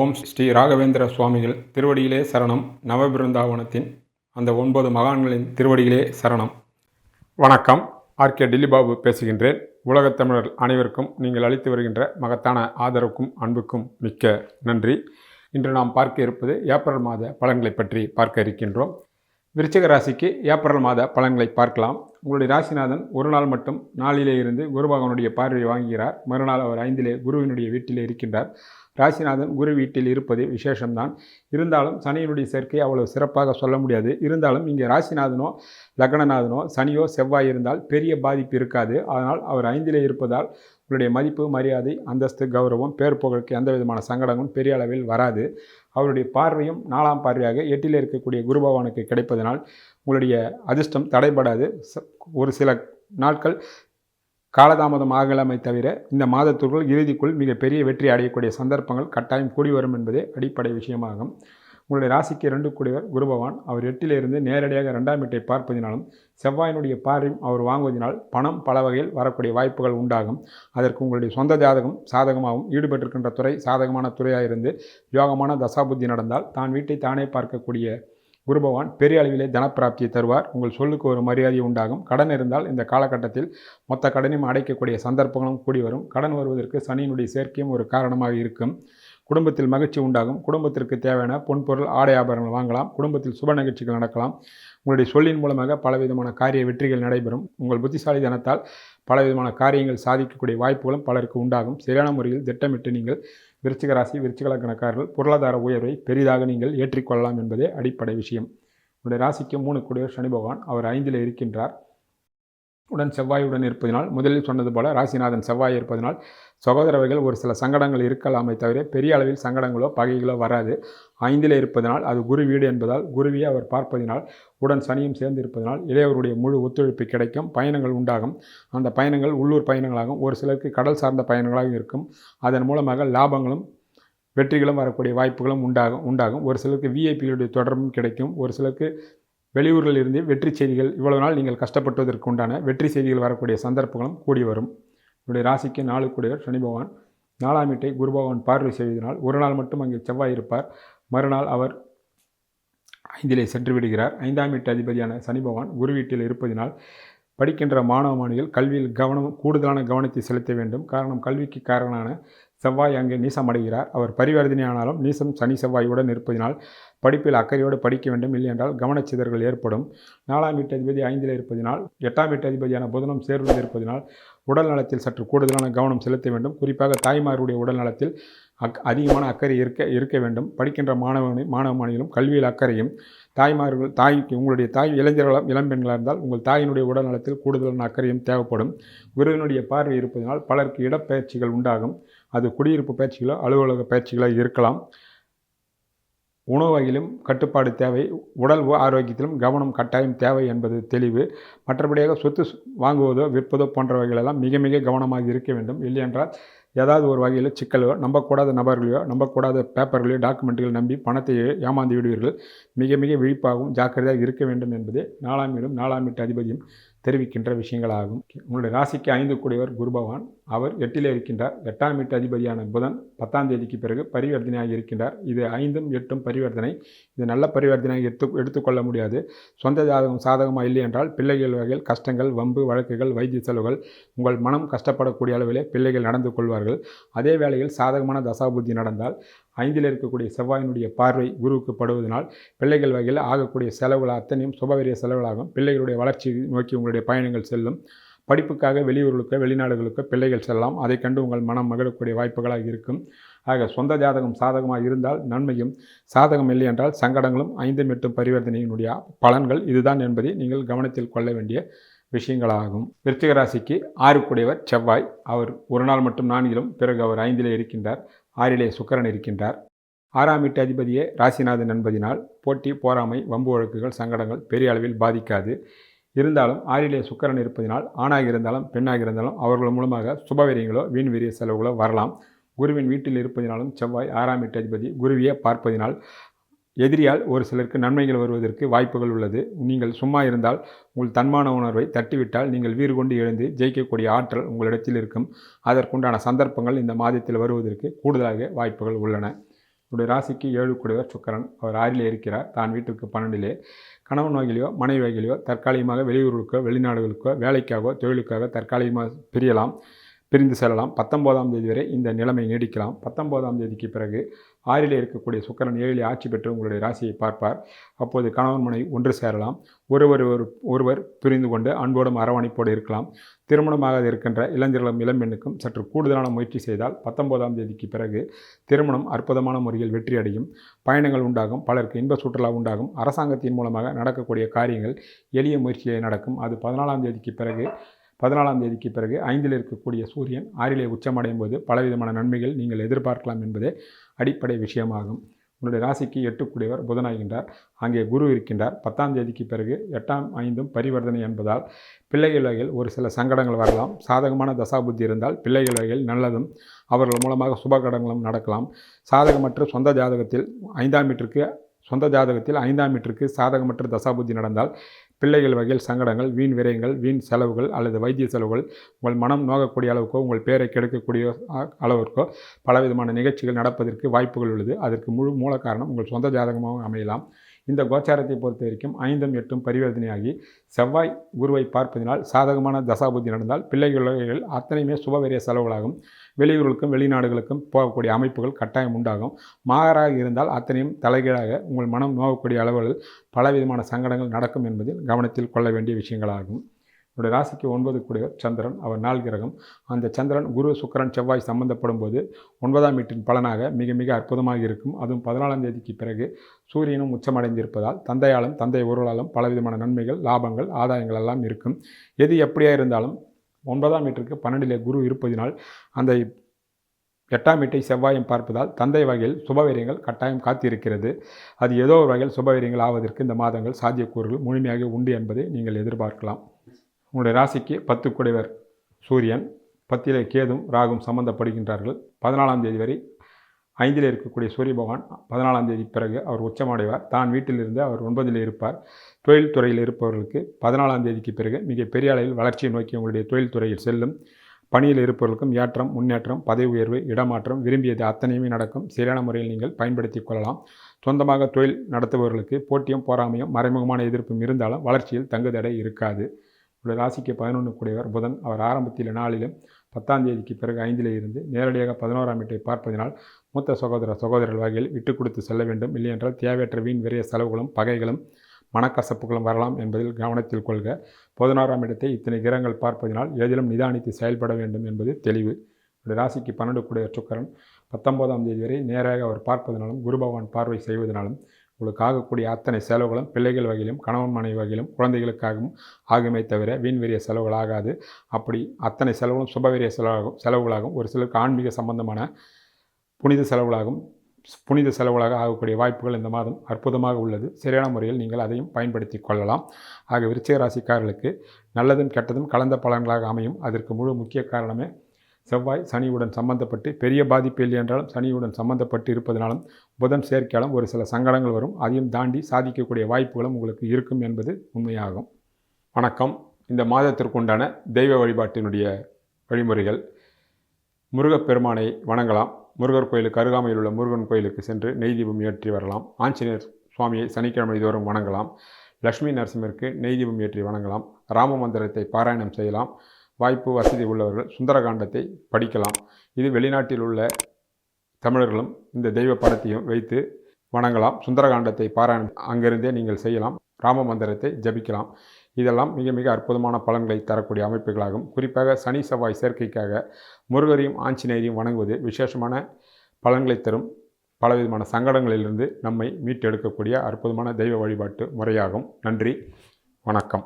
ஓம் ஸ்ரீ ராகவேந்திர சுவாமிகள் திருவடியிலே சரணம். நவபிருந்தாவனத்தின் அந்த 9 மகான்களின் திருவடியிலே சரணம். வணக்கம். ஆர்கே டில்லிபாபு பேசுகின்றேன். உலகத் தமிழர் அனைவருக்கும் நீங்கள் அளித்து வருகின்ற மகத்தான ஆதரவுக்கும் அன்புக்கும் மிக்க நன்றி. இன்று நாம் பார்க்க இருப்பது ஏப்ரல் மாத பலன்களை பற்றி பார்க்க இருக்கின்றோம். விருச்சிக ராசிக்கு ஏப்ரல் மாத பலன்களை பார்க்கலாம். உங்களுடைய ராசிநாதன் ஒரு நாள் மட்டும் நாளிலே இருந்து குரு பகவானுடைய பார்வையை வாங்குகிறார். மறுநாள் அவர் 5லே குருவினுடைய வீட்டிலே இருக்கின்றார். ராசிநாதன் குரு வீட்டில் இருப்பது விசேஷம்தான். இருந்தாலும் சனியினுடைய சேர்க்கை அவ்வளவு சிறப்பாக சொல்ல முடியாது. இருந்தாலும் இங்கே ராசிநாதனோ லக்னநாதனோ சனியோ செவ்வாய் இருந்தால் பெரிய பாதிப்பு இருக்காது. அதனால் அவர் 5லே இருப்பதால் உங்களுடைய மதிப்பு, மரியாதை, அந்தஸ்து, கௌரவம், பேர் புகழுக்கு எந்த விதமான சங்கடங்களும் பெரிய அளவில் வராது. அவருடைய பார்வையும் 4ஆம் பார்வையாக 8லே இருக்கக்கூடிய குரு பகவானுக்கு கிடைப்பதனால் உங்களுடைய அதிர்ஷ்டம் தடைபடாது. ஒரு சில நாட்கள் காலதாமதம் ஆகலாமை தவிர இந்த மாதத்திற்குள் இறுதிக்குள் மிகப்பெரிய வெற்றி அடையக்கூடிய சந்தர்ப்பங்கள் கட்டாயம் கூடி வரும் என்பதே அடிப்படை விஷயமாகும். உங்களுடைய ராசிக்கு 2 கூடியவர் குரு பகவான். அவர் 8லிருந்து நேரடியாக 2ஆம் வீட்டை பார்ப்பதினாலும் செவ்வாயினுடைய பார்வையும் அவர் வாங்குவதனால் பணம் பல வகையில் வரக்கூடிய வாய்ப்புகள் உண்டாகும். அதற்கு உங்களுடைய சொந்த ஜாதகம் சாதகமாகவும் ஈடுபட்டிருக்கின்ற துறை சாதகமான துறையாக இருந்து யோகமான தசாபுத்தி நடந்தால் தான் வீட்டை தானே பார்க்கக்கூடிய குரு பகவான் பெரிய அளவிலே தனப்பிராப்தியை தருவார். உங்கள் சொல்லுக்கு ஒரு மரியாதை உண்டாகும். கடன் இருந்தால் இந்த காலகட்டத்தில் மொத்த கடனையும் அடைக்கக்கூடிய சந்தர்ப்பங்களும் கூடி வரும். கடன் வருவதற்கு சனியினுடைய சேர்க்கையும் ஒரு காரணமாக இருக்கும். குடும்பத்தில் மகிழ்ச்சி உண்டாகும். குடும்பத்திற்கு தேவையான பொன்பொருள் ஆடை ஆபரணங்கள் வாங்கலாம். குடும்பத்தில் சுப நிகழ்ச்சிகள் நடக்கலாம். உங்களுடைய சொல்லின் மூலமாக பலவிதமான காரிய வெற்றிகள் நடைபெறும். உங்கள் புத்திசாலி தனத்தால் பலவிதமான காரியங்கள் சாதிக்கக்கூடிய வாய்ப்புகளும் பலருக்கு உண்டாகும். சரியான முறையில் திட்டமிட்டு நீங்கள் விருச்சிக ராசி விருச்சிக லக்னக்காரர்கள் பொருளாதார உயர்வை பெரிதாக நீங்கள் ஏற்றிக்கொள்ளலாம் என்பதே அடிப்படை விஷயம். உங்களுடைய ராசிக்கு 3 கூடியவர் சனி பகவான். அவர் 5லே இருக்கின்றார். உடன் செவ்வாயுடன் இருப்பதனால் முதலில் சொன்னது போல ராசிநாதன் செவ்வாய் இருப்பதனால் சகோதர வகைகள் ஒரு சில சங்கடங்கள் இருக்கலாமே தவிர பெரிய அளவில் சங்கடங்களோ பகைகளோ வராது. 5லே இருப்பதனால் அது குரு வீடு என்பதால் குருவியை அவர் பார்ப்பதினால் உடன் சனியும் சேர்ந்து இருப்பதனால் இளையவருடைய முழு ஒத்துழைப்பு கிடைக்கும். பயணங்கள் உண்டாகும். அந்த பயணங்கள் உள்ளூர் பயணங்களாகும். ஒரு சிலருக்கு கடல் சார்ந்த பயணங்களாக இருக்கும். அதன் மூலமாக லாபங்களும் வெற்றிகளும் வரக்கூடிய வாய்ப்புகளும் உண்டாகும். ஒரு சிலருக்கு விஐபிகளுடைய தொடர்பும் கிடைக்கும். ஒரு சிலருக்கு வெளியூரில் இருந்து வெற்றி செய்திகள் இவ்வளவு நாள் நீங்கள் கஷ்டப்பட்டுவதற்கு உண்டான வெற்றி செய்திகள் வரக்கூடிய சந்தர்ப்பங்களும் கூடி வரும். என்னுடைய ராசிக்கு 4 கூடியவர் சனி பகவான். 4ஆம் வீட்டை குரு பகவான் பார்வை செய்வதனால் ஒரு நாள் மட்டும் அங்கே செவ்வாய் இருப்பார். மறுநாள் அவர் 5லே சென்று விடுகிறார். 5ஆம் வீட்டு அதிபதியான சனி பகவான் குரு வீட்டில் இருப்பதினால் படிக்கின்ற மாணவ மாணவிகள் கல்வியில் கூடுதலான கவனத்தை செலுத்த வேண்டும். காரணம் கல்விக்கு காரணமான செவ்வாய் அங்கே நீசம் அடைகிறார். அவர் பரிவர்த்தனையானாலும் நீசம் சனி செவ்வாயுடன் இருப்பதினால் படிப்பில் அக்கறையோடு படிக்க வேண்டும். இல்லை என்றால் கவனச்சிதறல் ஏற்படும். 4ஆம் வீட்டு அதிபதி 5லே இருப்பதினால் 8ஆம் வீட்டு அதிபதியான புதனும் சேர்ந்து இருப்பதினால் உடல் நலத்தில் சற்று கூடுதலான கவனம் செலுத்த வேண்டும். குறிப்பாக தாய்மாருடைய உடல் நலத்தில் அதிகமான அக்கறை இருக்க வேண்டும். படிக்கின்ற மாணவ மாணவிகளும் கல்வியில் அக்கறையும் உங்களுடைய தாய் இளைஞர்களாக இளம்பெண்களாக இருந்தால் உங்கள் தாயினுடைய உடல் நலத்தில் கூடுதலான அக்கறையும் தேவைப்படும். குருவினுடைய பார்வை இருப்பதனால் பலருக்கு இடப்பெயர்ச்சிகள் உண்டாகும். அது குடியிருப்பு பயிற்சிகளோ அலுவலக பயிற்சிகளோ இருக்கலாம். உணவு வகையிலும் கட்டுப்பாடு தேவை. உடல் ஆரோக்கியத்திலும் கவனம் கட்டாயம் தேவை என்பது தெளிவு. மற்றபடியாக சொத்து வாங்குவதோ விற்பதோ போன்ற வகைகளெல்லாம் மிக மிக கவனமாக இருக்க வேண்டும். இல்லையென்றால் ஏதாவது ஒரு வகையில் சிக்கலோ நம்பக்கூடாத நபர்களையோ நம்பக்கூடாத பேப்பர்களையோ டாக்குமெண்ட்டுகள் நம்பி பணத்தை ஏமாந்து விடுவீர்கள். மிக மிக விழிப்பாகவும் ஜாக்கிரதையாக இருக்க வேண்டும் என்பதே 4ஆம் வீடும் 4ஆம் வீட்டு அதிபதியும் தெரிவிக்கின்ற விஷயங்களாகும். உங்களுடைய ராசிக்கு 5 கூடியவர் குரு பகவான். அவர் 8லே இருக்கின்றார். 8ஆம் வீட்டு அதிபதியான புதன் 10ஆம் தேதிக்கு பிறகு பரிவர்த்தனையாக இருக்கின்றார். இது 5ம் 8ம் பரிவர்த்தனை. இது நல்ல பரிவர்த்தனையாக எடுத்துக்கொள்ள முடியாது. சொந்த ஜாதகம் சாதகமாக இல்லை என்றால் பிள்ளைகள் வகையில் கஷ்டங்கள், வம்பு, வழக்குகள், வைத்திய செலவுகள், உங்கள் மனம் கஷ்டப்படக்கூடிய அளவிலே பிள்ளைகள் நடந்து கொள்வார்கள். அதே வேளையில் சாதகமான தசாபுத்தி நடந்தால் 5ல் இருக்கக்கூடிய செவ்வாயினுடைய பார்வை குருவுக்கு படுவதனால் பிள்ளைகள் வகையில் ஆகக்கூடிய செலவுகள் அத்தனையும் சுபவரிய செலவுகளாகும். பிள்ளைகளுடைய வளர்ச்சி நோக்கி உங்களுடைய பயணங்கள் செல்லும். படிப்புக்காக வெளியூர்களுக்கோ வெளிநாடுகளுக்கோ பிள்ளைகள் செல்லலாம். அதை கண்டு உங்கள் மனம் மகிழக்கூடிய வாய்ப்புகளாக இருக்கும். ஆக சொந்த ஜாதகம் சாதகமாக இருந்தால் நன்மையும், சாதகம் இல்லை என்றால் சங்கடங்களும் 5ம் 8ம் பரிவர்த்தனையினுடைய பலன்கள் இதுதான் என்பதை நீங்கள் கவனத்தில் கொள்ள வேண்டிய விஷயங்களாகும். விருச்சிக ராசிக்கு 6 கூடியவர் செவ்வாய். அவர் ஒரு நாள் மட்டும் 4லும் பிறகு அவர் 5லே இருக்கின்றார். 6லே சுக்கிரன் இருக்கின்றார். 6ஆம் வீட்டு அதிபதியே ராசிநாதன் என்பதினால் போட்டி, போராமை, வம்பு வழக்குகள், சங்கடங்கள் பெரிய அளவில் பாதிக்காது. இருந்தாலும் 6லே சுக்கிரன் இருப்பதினால் ஆணாக இருந்தாலும் பெண்ணாக இருந்தாலும் அவர்கள் மூலமாக சுபவீரியங்களோ வீண் வீரிய செலவுகளோ வரலாம். குருவின் வீட்டில் இருப்பதினாலும் செவ்வாய் 6ஆம் வீட்டு அதிபதி குருவியை பார்ப்பதினால் எதிரியால் ஒரு சிலருக்கு நன்மைகள் வருவதற்கு வாய்ப்புகள் உள்ளது. நீங்கள் சும்மா இருந்தால் உங்கள் தன்மான உணர்வை தட்டிவிட்டால் நீங்கள் வீறு கொண்டு எழுந்து ஜெயிக்கக்கூடிய ஆற்றல் உங்களிடத்தில் இருக்கும். அதற்குண்டான சந்தர்ப்பங்கள் இந்த மாதத்தில் வருவதற்கு கூடுதலாக வாய்ப்புகள் உள்ளன. உங்களுடைய ராசிக்கு 7 கூடியவர் சுக்கிரன். அவர் 6லே இருக்கிறார். தான் வீட்டுக்கு 12லே. கணவன் வகையிலையோ மனைவி வகையிலையோ தற்காலிகமாக வெளியூர்களுக்கோ வெளிநாடுகளுக்கோ வேலைக்காகவோ தொழிலுக்காக தற்காலிகமாக பிரிந்து செல்லலாம். 19ஆம் தேதி வரை இந்த நிலைமை நீடிக்கலாம். 19ஆம் தேதிக்கு பிறகு 6லே இருக்கக்கூடிய சுக்கிரன் 7லே ஆட்சி பெற்று உங்களுடைய ராசியை பார்ப்பார். அப்போது கணவன் மனைவி ஒன்று சேரலாம். ஒருவர் பிரிந்து கொண்டு அன்போடும் அரவணைப்போடு இருக்கலாம். திருமணமாக இருக்கின்ற இளம்பெண்ணுக்கும் சற்று கூடுதலான முயற்சி செய்தால் 19ஆம் தேதிக்கு பிறகு திருமணம் அற்புதமான முறையில் வெற்றி அடையும். பயணங்கள் உண்டாகும். பலருக்கு இன்ப சுற்றுலா உண்டாகும். அரசாங்கத்தின் மூலமாக நடக்கக்கூடிய காரியங்கள் எளிய முயற்சியை நடக்கும். அது 14ஆம் தேதிக்கு பிறகு 5ல் இருக்கக்கூடிய சூரியன் 6லே உச்சமடையும் போது பலவிதமான நன்மைகள் நீங்கள் எதிர்பார்க்கலாம் என்பதே அடிப்படை விஷயமாகும். உங்களுடைய ராசிக்கு 8 கூடியவர் புதனாகின்றார். அங்கே குரு இருக்கின்றார். 10ஆம் தேதிக்கு பிறகு 8ஆம் 5ம் பரிவர்த்தனை என்பதால் பிள்ளைகள் வகையில் ஒரு சில சங்கடங்கள் வரலாம். சாதகமான தசாபுத்தி இருந்தால் பிள்ளைகள் வகையில் நல்லதும் அவர்கள் மூலமாக சுபகடங்களும் நடக்கலாம். சாதகமற்ற சொந்த ஜாதகத்தில் 5ஆம் வீட்டிற்கு சாதகமற்ற தசாபுத்தி நடந்தால் பிள்ளைகள் வகையில் சங்கடங்கள், வீண் விரயங்கள், வீண் செலவுகள் அல்லது வைத்திய செலவுகள், உங்கள் மனம் நோகக்கூடிய அளவுக்கோ உங்கள் பேரை கெடுக்கக்கூடிய அளவிற்கோ பலவிதமான நிகழ்ச்சிகள் நடப்பதற்கு வாய்ப்புகள் உள்ளது. அதற்கு மூல காரணம் உங்கள் சொந்த ஜாதகமாக அமையலாம். இந்த கோச்சாரத்தை பொறுத்த வரைக்கும் 5ம் 8ம் பரிவர்த்தனையாகி செவ்வாய் குருவை பார்ப்பதினால் சாதகமான தசாபுத்தி நடந்தால் பிள்ளைகள் வகைகள் அத்தனையுமே சுபவெரிய செலவுகளாகும். வெளியூர்களுக்கும் வெளிநாடுகளுக்கும் போகக்கூடிய அமைப்புகள் கட்டாயம் உண்டாகும். மாகராக இருந்தால் அத்தனையும் தலைகீழாக உங்கள் மனம் நோகக்கூடிய அளவுகளில் பலவிதமான சங்கடங்கள் நடக்கும் என்பதில் கவனத்தில் கொள்ள வேண்டிய விஷயங்களாகும். என்னுடைய ராசிக்கு 9 கூடியவர் சந்திரன். அவர் 4 கிரகம். அந்த சந்திரன் குரு சுக்கிரன் செவ்வாய் சம்பந்தப்படும் போது 9ஆம் வீட்டின் பலனாக மிக மிக அற்புதமாக இருக்கும். அதுவும் 14ஆம் தேதிக்கு பிறகு சூரியனும் உச்சமடைந்திருப்பதால் தந்தையாலும் தந்தை உறவுகளாலும் பலவிதமான நன்மைகள், லாபங்கள், ஆதாயங்கள் எல்லாம் இருக்கும். எது எப்படியா இருந்தாலும் 9ஆம் வீட்டிற்கு 12லே குரு இருப்பதினால் அந்த 8ஆம் வீட்டை செவ்வாயம் பார்ப்பதால் தந்தை வகையில் சுபவீரியங்கள் கட்டாயம் காத்திருக்கிறது. அது ஏதோ ஒரு வகையில் சுபவீரியங்கள் ஆவதற்கு இந்த மாதங்கள் சாத்தியக்கூறுகள் முழுமையாக உண்டு என்பதை நீங்கள் எதிர்பார்க்கலாம். உங்களுடைய ராசிக்கு 10 கூடியவர் சூரியன். 10லே கேதும் ராகும் சம்பந்தப்படுகின்றார்கள். 14ஆம் தேதி வரை 5லே இருக்கக்கூடிய சூரிய பகவான் 14ஆம் தேதி பிறகு அவர் உச்சமடைவார். தான் வீட்டிலிருந்து அவர் 9லே இருப்பார். தொழில் துறையில் இருப்பவர்களுக்கு 14ஆம் தேதிக்கு பிறகு மிக பெரிய அளவில் வளர்ச்சியை நோக்கி உங்களுடைய தொழில் துறையில் செல்லும். பணியில் இருப்பவர்களுக்கும் ஏற்றம், முன்னேற்றம், பதவி உயர்வு, இடமாற்றம், விரும்பியது அத்தனையுமே நடக்கும். சரியான முறையில் நீங்கள் பயன்படுத்தி கொள்ளலாம். சொந்தமாக தொழில் நடத்துபவர்களுக்கு போட்டியும் பொறாமையும் மறைமுகமான எதிர்ப்பும் இருந்தாலும் வளர்ச்சியில் தங்குதடை இருக்காது. உங்களுடைய ராசிக்கு 11 கூடியவர் புதன். அவர் ஆரம்பத்தில் 4லும் 10ஆம் தேதிக்கு பிறகு 5லே இருந்து நேரடியாக 11ஆம் வீட்டை பார்ப்பதனால் மூத்த சகோதரர்கள் வகையில் விட்டு கொடுத்து செல்ல வேண்டும். இல்லையென்றால் தேவையற்ற வீண் விரைய செலவுகளும் பகைகளும் மனக்கசப்புகளும் வரலாம் என்பதில் கவனத்தில் கொள்க. 11ஆம் இடத்தை இத்தனை கிரகங்கள் பார்ப்பதனால் ஏதிலும் நிதானித்து செயல்பட வேண்டும் என்பது தெளிவு. உங்களுடைய ராசிக்கு 12 கூடியவர் சுக்கிரன். 19ஆம் தேதி வரை நேராக அவர் பார்ப்பதனாலும் குரு பகவான் பார்வை செய்வதனாலும் உங்களுக்கு ஆகக்கூடிய அத்தனை செலவுகளும் பிள்ளைகள் வகையிலும் கணவன் மனைவி வகையிலும் குழந்தைகளுக்காகவும் ஆகுமே தவிர வீண்வெறிய செலவுகள் ஆகாது. அப்படி அத்தனை செலவுகளும் சுபவெறிய செலவுகளாகும். ஒரு சிலருக்கு ஆன்மீக சம்பந்தமான புனித செலவுகளாக ஆகக்கூடிய வாய்ப்புகள் இந்த மாதம் அற்புதமாக உள்ளது. சரியான முறையில் நீங்கள் அதையும் பயன்படுத்தி கொள்ளலாம். ஆக விருச்சிக ராசிக்காரர்களுக்கு நல்லதும் கெட்டதும் கலந்த பலன்களாக அமையும். அதற்கு முழு முக்கிய காரணமே செவ்வாய் சனியுடன் சம்பந்தப்பட்டு பெரிய பாதிப்பு இல்லை என்றாலும் சனியுடன் சம்பந்தப்பட்டு இருப்பதனாலும் புதன் சேர்க்கையாலும் ஒரு சில சங்கடங்கள் வரும். அதையும் தாண்டி சாதிக்கக்கூடிய வாய்ப்புகளும் உங்களுக்கு இருக்கும் என்பது உண்மையாகும். வணக்கம். இந்த மாதத்திற்குண்டான தெய்வ வழிபாட்டினுடைய வழிமுறைகள். முருகப்பெருமானை வணங்கலாம். முருகர் கோயிலுக்கு அருகாமையில் உள்ள முருகன் கோயிலுக்கு சென்று நெய் தீபம் ஏற்றி வரலாம். ஆஞ்சநேயர் சுவாமியை சனிக்கிழமை தோறும் வணங்கலாம். லட்சுமி நரசிம்மருக்கு நெய் தீபம் ஏற்றி வணங்கலாம். ராம மந்திரத்தை பாராயணம் செய்யலாம். வாய்ப்பு வசதி உள்ளவர்கள் சுந்தரகாண்டத்தை படிக்கலாம். இது வெளிநாட்டில் உள்ள தமிழர்களும் இந்த தெய்வ படத்தையும் வைத்து வணங்கலாம். சுந்தரகாண்டத்தை பாராயணம் அங்கிருந்தே நீங்கள் செய்யலாம். ராம மந்திரத்தை ஜபிக்கலாம். இதெல்லாம் மிக மிக அற்புதமான பலன்களை தரக்கூடிய அமைப்புகளாகும். குறிப்பாக சனி செவ்வாய் சேர்க்கைக்காக முருகரையும் ஆஞ்சநேயரையும் வணங்குவது விசேஷமான பலன்களை தரும். பலவிதமான சங்கடங்களிலிருந்து நம்மை மீட்டெடுக்கக்கூடிய அற்புதமான தெய்வ வழிபாட்டு முறையாகும். நன்றி, வணக்கம்.